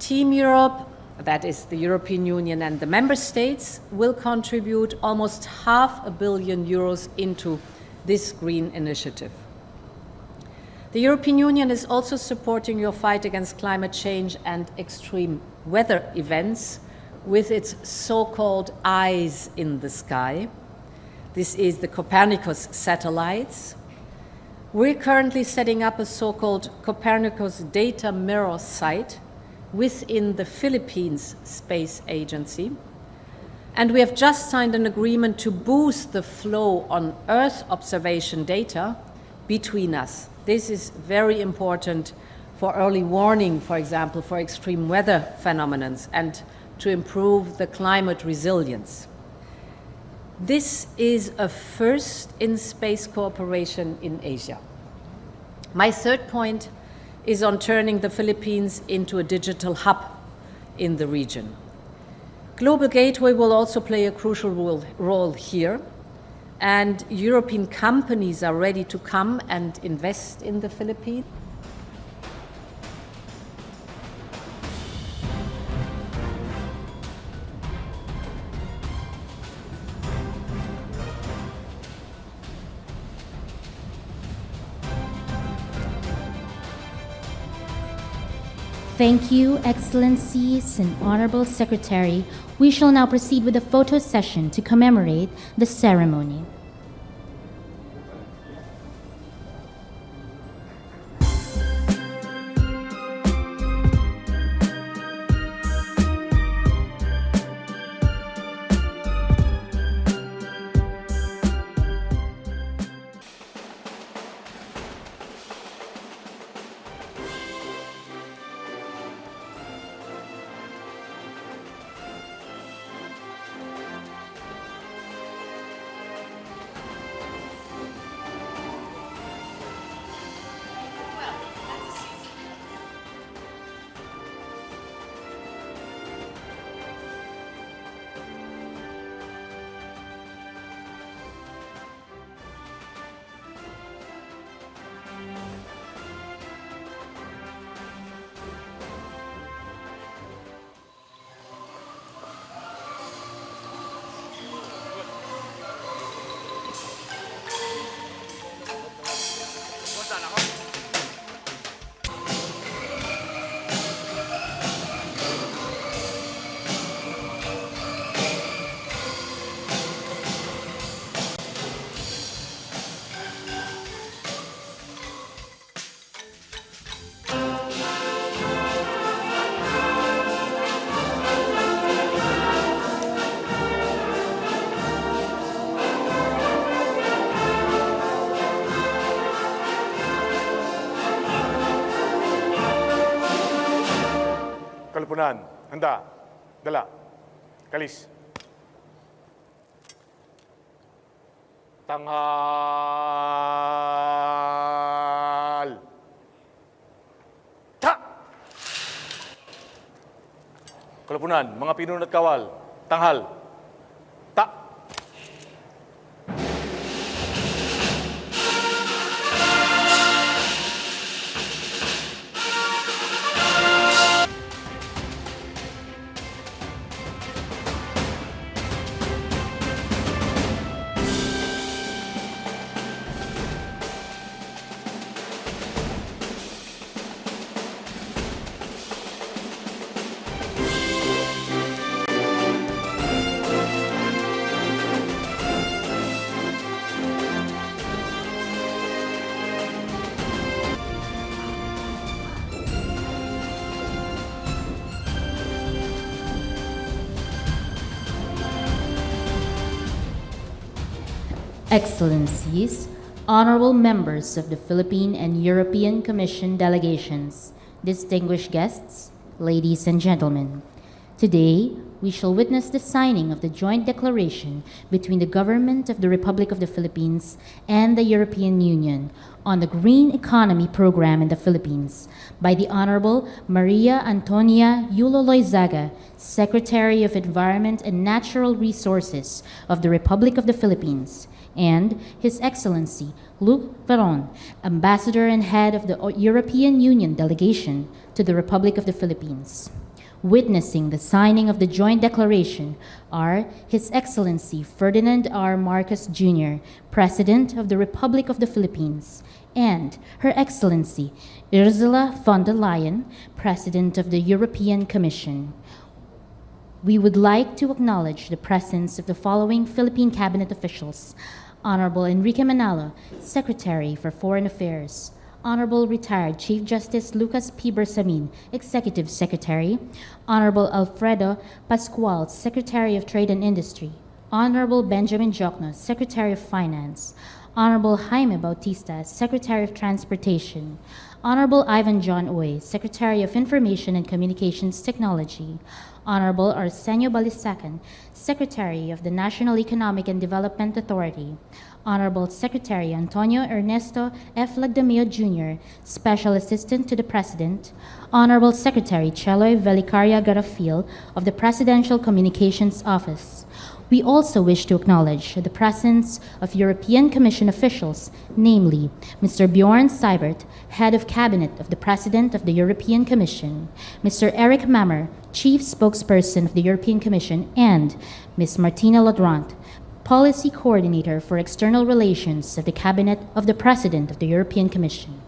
Team Europe, that is the European Union and the member states, will contribute almost €500 million into this green initiative. The European Union is also supporting your fight against climate change and extreme weather events with its so-called eyes in the sky. This is the Copernicus satellites. We're currently setting up a so-called Copernicus data mirror site within the Philippines Space Agency. And we have just signed an agreement to boost the flow on Earth observation data between us. This is very important for early warning, for example, for extreme weather phenomena and to improve the climate resilience. This is a first in space cooperation in Asia. My third point is on turning the Philippines into a digital hub in the region. Global Gateway will also play a crucial role here, and European companies are ready to come and invest in the Philippines. Thank you, Excellencies and Honorable Secretary. We shall now proceed with a photo session to commemorate the ceremony. Kalipunan, handa, dala, kalis. Tanghal. Ta! Kalipunan, mga pinunat kawal, tanghal. Ta! Excellencies, honorable members of the Philippine and European Commission delegations, distinguished guests, ladies and gentlemen. Today, we shall witness the signing of the joint declaration between the Government of the Republic of the Philippines and the European Union on the Green Economy Program in the Philippines by the Honorable Maria Antonia Yulo Loizaga, Secretary of Environment and Natural Resources of the Republic of the Philippines, and His Excellency Luc Veron, Ambassador and Head of the European Union Delegation to the Republic of the Philippines. witnessing the signing of the joint declaration are His Excellency Ferdinand R. Marcos Jr., President of the Republic of the Philippines, and Her Excellency Ursula von der Leyen, President of the European Commission. We would like to acknowledge the presence of the following Philippine cabinet officials: Honorable Enrique Manalo, Secretary for Foreign Affairs; Honorable Retired Chief Justice Lucas P. Bersamin, Executive Secretary; Honorable Alfredo Pascual, Secretary of Trade and Industry; Honorable Benjamin Jokno, Secretary of Finance; Honorable Jaime Bautista, Secretary of Transportation; Honorable Ivan John Uy, Secretary of Information and Communications Technology; Honorable Arsenio Balisacan, Secretary of the National Economic and Development Authority; Honorable Secretary Antonio Ernesto F. Lagdamio Jr., Special Assistant to the President; Honorable Secretary Cheloy Velicaria Garafil of the Presidential Communications Office. We also wish to acknowledge the presence of European Commission officials, namely Mr. Bjorn Seibert, Head of Cabinet of the President of the European Commission, Mr. Eric Mammer, Chief Spokesperson of the European Commission, and Ms. Martina Ladrant, Policy Coordinator for External Relations of the Cabinet of the President of the European Commission.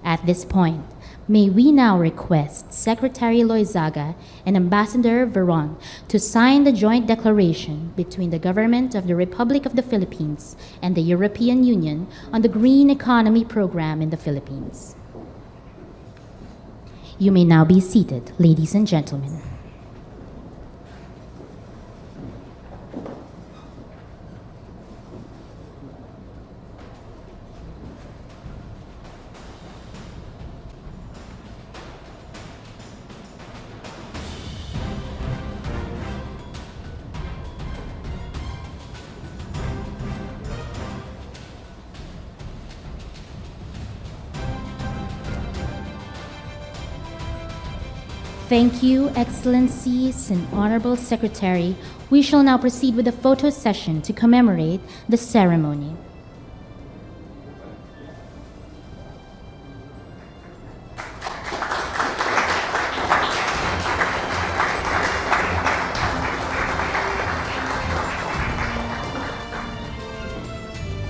At this point, may we now request Secretary Loizaga and Ambassador Veron to sign the joint declaration between the Government of the Republic of the Philippines and the European Union on the Green Economy Program in the Philippines. You may now be seated, ladies and gentlemen. Thank you, Excellencies and Honorable Secretary. We shall now proceed with a photo session to commemorate the ceremony.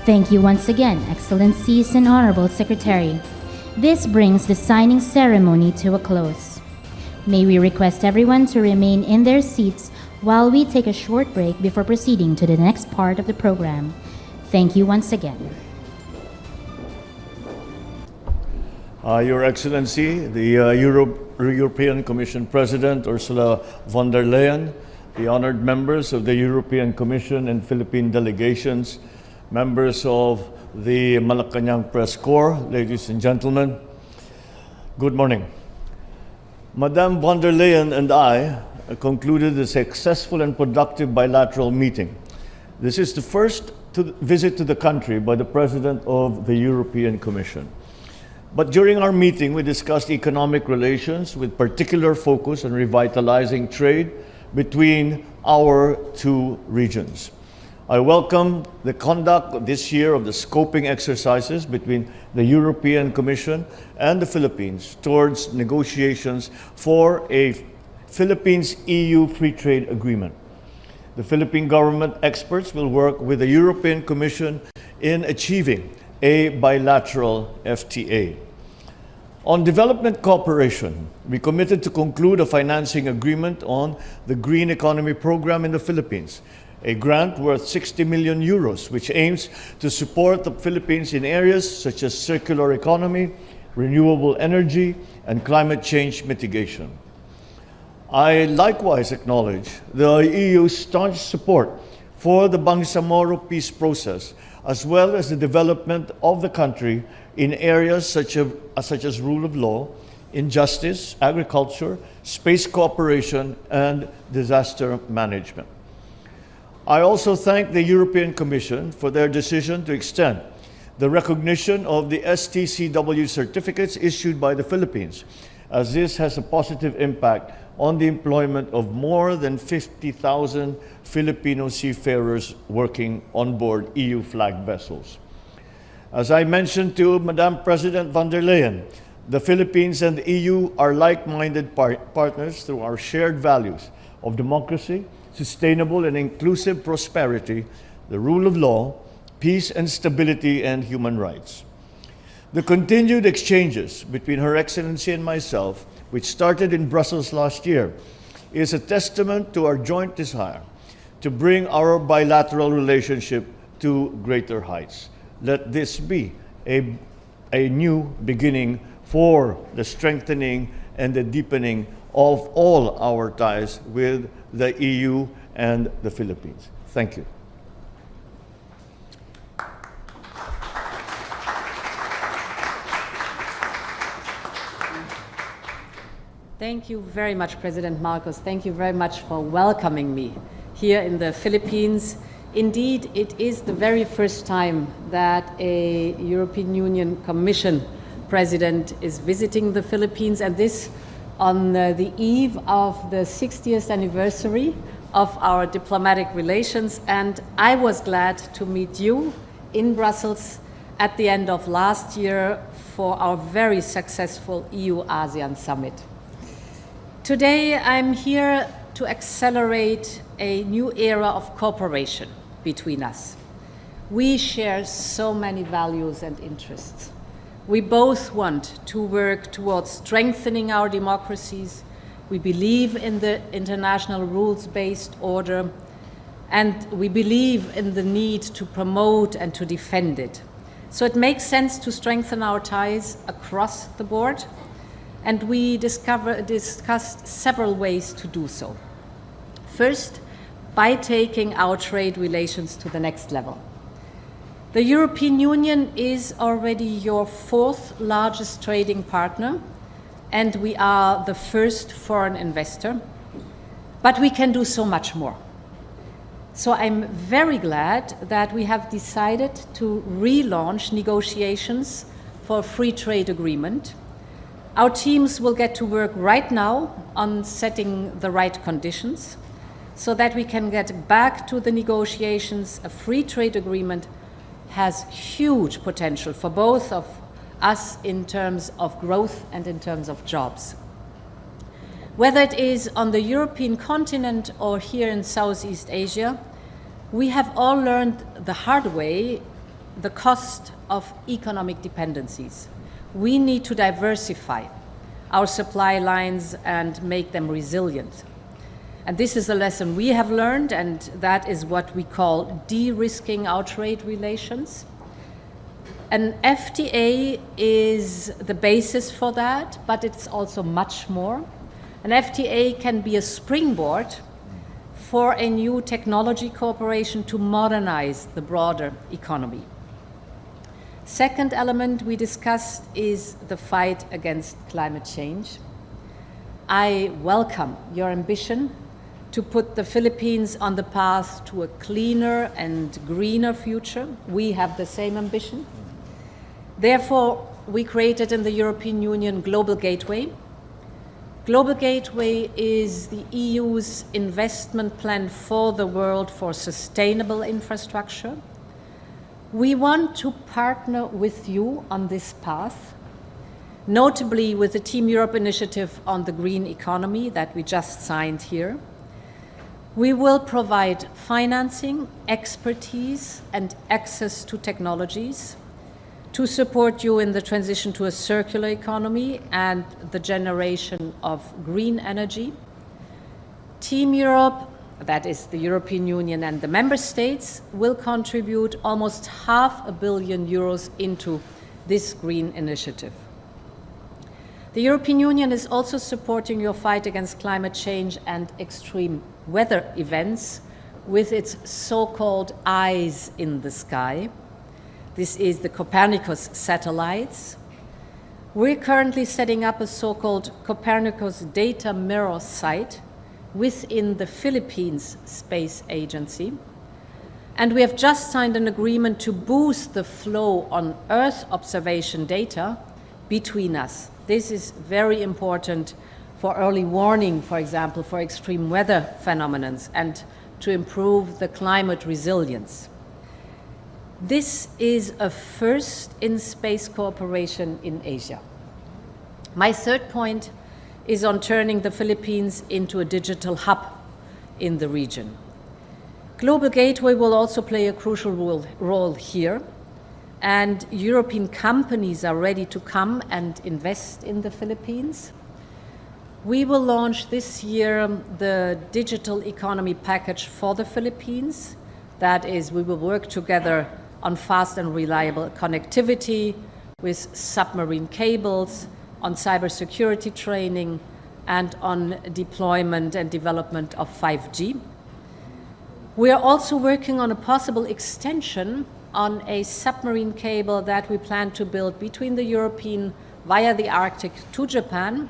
Thank you once again, Excellencies and Honorable Secretary. This brings the signing ceremony to a close. May we request everyone to remain in their seats while we take a short break before proceeding to the next part of the program. Thank you once again. Your Excellency, the European Commission President Ursula von der Leyen, the honored members of the European Commission and Philippine delegations, members of the Malacanang Press Corps, ladies and gentlemen, good morning. Madame von der Leyen and I concluded a successful and productive bilateral meeting. This is the first visit to the country by the President of the European Commission. But during our meeting, we discussed economic relations with particular focus on revitalizing trade between our two regions. I welcome the conduct this year of the scoping exercises between the European Commission and the Philippines towards negotiations for a Philippines-EU free trade agreement. The Philippine government experts will work with the European Commission in achieving a bilateral FTA. On development cooperation, we committed to conclude a financing agreement on the Green Economy Program in the Philippines, a grant worth 60 million euros, which aims to support the Philippines in areas such as circular economy, renewable energy, and climate change mitigation. I likewise acknowledge the EU's staunch support for the Bangsamoro peace process, as well as the development of the country in areas such as rule of law, injustice, agriculture, space cooperation, and disaster management. I also thank the European Commission for their decision to extend the recognition of the STCW certificates issued by the Philippines, as this has a positive impact on the employment of more than 50,000 Filipino seafarers working on board EU-flagged vessels. As I mentioned to Madam President von der Leyen, The Philippines and the EU are like-minded partners through our shared values of democracy, sustainable and inclusive prosperity, the rule of law, peace and stability, and human rights. The continued exchanges between Her Excellency and myself, which started in Brussels last year, is a testament to our joint desire to bring our bilateral relationship to greater heights. Let this be a new beginning for the strengthening and the deepening of all our ties with the EU and the Philippines. Thank you. Thank you very much, President Marcos. Thank you very much for welcoming me here in the Philippines. Indeed, it is the very first time that a European Union Commission President is visiting the Philippines, and this on the eve of the 60th anniversary of our diplomatic relations. And I was glad to meet you in Brussels at the end of last year for our very successful EU-ASEAN summit. Today, I'm here to accelerate a new era of cooperation between us. We share so many values and interests. We both want to work towards strengthening our democracies. We believe in the international rules-based order, and we believe in the need to promote and to defend it. So it makes sense to strengthen our ties across the board, and we discussed several ways to do so. First, by taking our trade relations to the next level. The European Union is already your fourth largest trading partner, and we are the first foreign investor, but we can do so much more. So I'm very glad that we have decided to relaunch negotiations for a free trade agreement. Our teams will get to work right now on setting the right conditions so that we can get back to the negotiations. A free trade agreement has huge potential for both of us in terms of growth and in terms of jobs. Whether it is on the European continent or here in Southeast Asia, we have all learned the hard way the cost of economic dependencies. We need to diversify our supply lines and make them resilient. And this is a lesson we have learned, and that is what we call de-risking our trade relations. An FTA is the basis for that, but it's also much more. An FTA can be a springboard for a new technology cooperation to modernize the broader economy. Second element we discussed is the fight against climate change. I welcome your ambition to put the Philippines on the path to a cleaner and greener future. We have the same ambition. Therefore, we created in the European Union Global Gateway. Global Gateway is the EU's investment plan for the world for sustainable infrastructure. We want to partner with you on this path, notably with the Team Europe initiative on the green economy that we just signed here. We will provide financing, expertise, and access to technologies to support you in the transition to a circular economy and the generation of green energy. Team Europe, that is the European Union and the member states, will contribute almost €500 million into this green initiative. The European Union is also supporting your fight against climate change and extreme weather events with its so-called eyes in the sky. This is the Copernicus satellites. We're currently setting up a so-called Copernicus data mirror site within the Philippines Space Agency. And we have just signed an agreement to boost the flow on Earth observation data between us. This is very important for early warning, for example, for extreme weather phenomena, and to improve the climate resilience. This is a first in space cooperation in Asia. My third point is on turning the Philippines into a digital hub in the region. Global Gateway will also play a crucial role here, and European companies are ready to come and invest in the Philippines. We will launch this year the digital economy package for the Philippines. That is, we will work together on fast and reliable connectivity with submarine cables, on cybersecurity training, and on deployment and development of 5G. We are also working on a possible extension on a submarine cable that we plan to build between the European via the Arctic to Japan.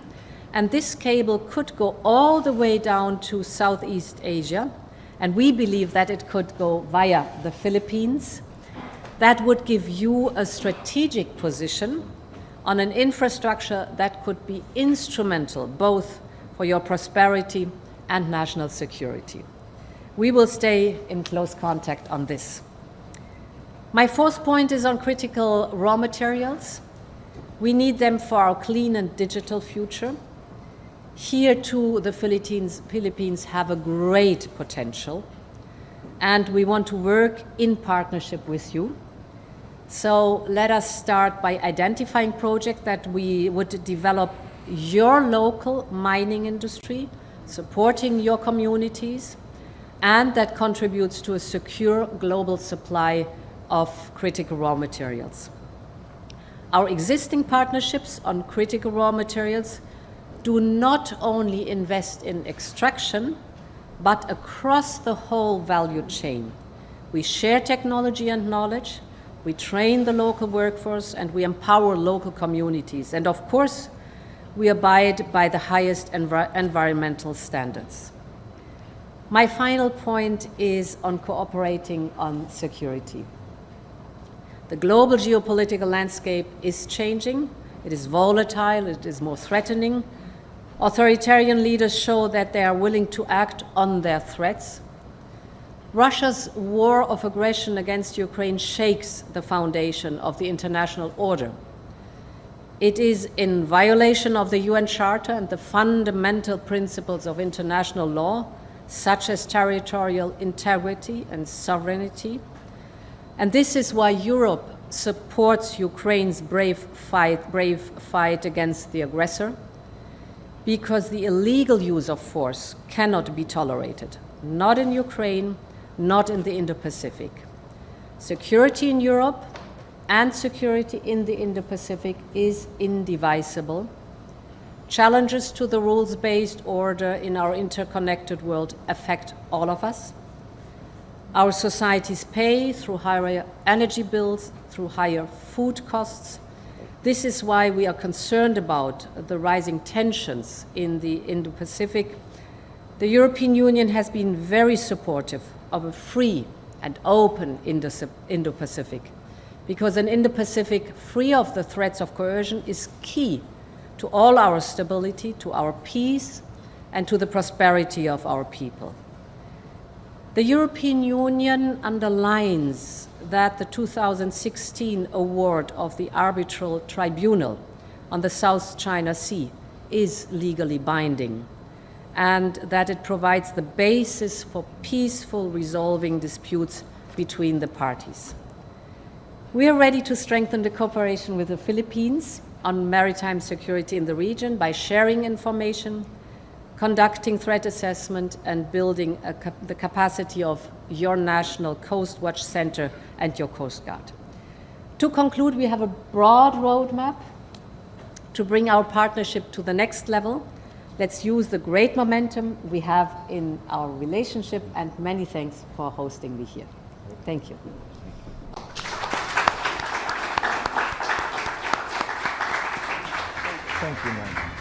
And this cable could go all the way down to Southeast Asia, and we believe that it could go via the Philippines. That would give you a strategic position on an infrastructure that could be instrumental both for your prosperity and national security. We will stay in close contact on this. My fourth point is on critical raw materials. We need them for our clean and digital future. Here too, the Philippines have a great potential, and we want to work in partnership with you. So let us start by identifying projects that we would develop your local mining industry, supporting your communities, and that contributes to a secure global supply of critical raw materials. Our existing partnerships on critical raw materials do not only invest in extraction, but across the whole value chain. We share technology and knowledge, we train the local workforce, and we empower local communities. And of course, we abide by the highest environmental standards. My final point is on cooperating on security. The global geopolitical landscape is changing. It is volatile, it is more threatening. Authoritarian leaders show that they are willing to act on their threats. Russia's war of aggression against Ukraine shakes the foundation of the international order. It is in violation of the UN Charter and the fundamental principles of international law, such as territorial integrity and sovereignty. And this is why Europe supports Ukraine's brave fight against the aggressor, because the illegal use of force cannot be tolerated, not in Ukraine, not in the Indo-Pacific. Security in Europe and security in the Indo-Pacific is indivisible. Challenges to the rules-based order in our interconnected world affect all of us. Our societies pay through higher energy bills, through higher food costs. This is why we are concerned about the rising tensions in the Indo-Pacific. The European Union has been very supportive of a free and open Indo-Pacific, because an Indo-Pacific free of the threats of coercion is key to all our stability, to our peace, and to the prosperity of our people. The European Union underlines that the 2016 award of the Arbitral Tribunal on the South China Sea is legally binding, and that it provides the basis for peaceful resolving disputes between the parties. We are ready to strengthen the cooperation with the Philippines on maritime security in the region by sharing information, conducting threat assessment, and building the capacity of your National Coast Watch Center and your Coast Guard. To conclude, we have a broad roadmap to bring our partnership to the next level. Let's use the great momentum we have in our relationship, and many thanks for hosting me here. Thank you. Thank you, ma'am.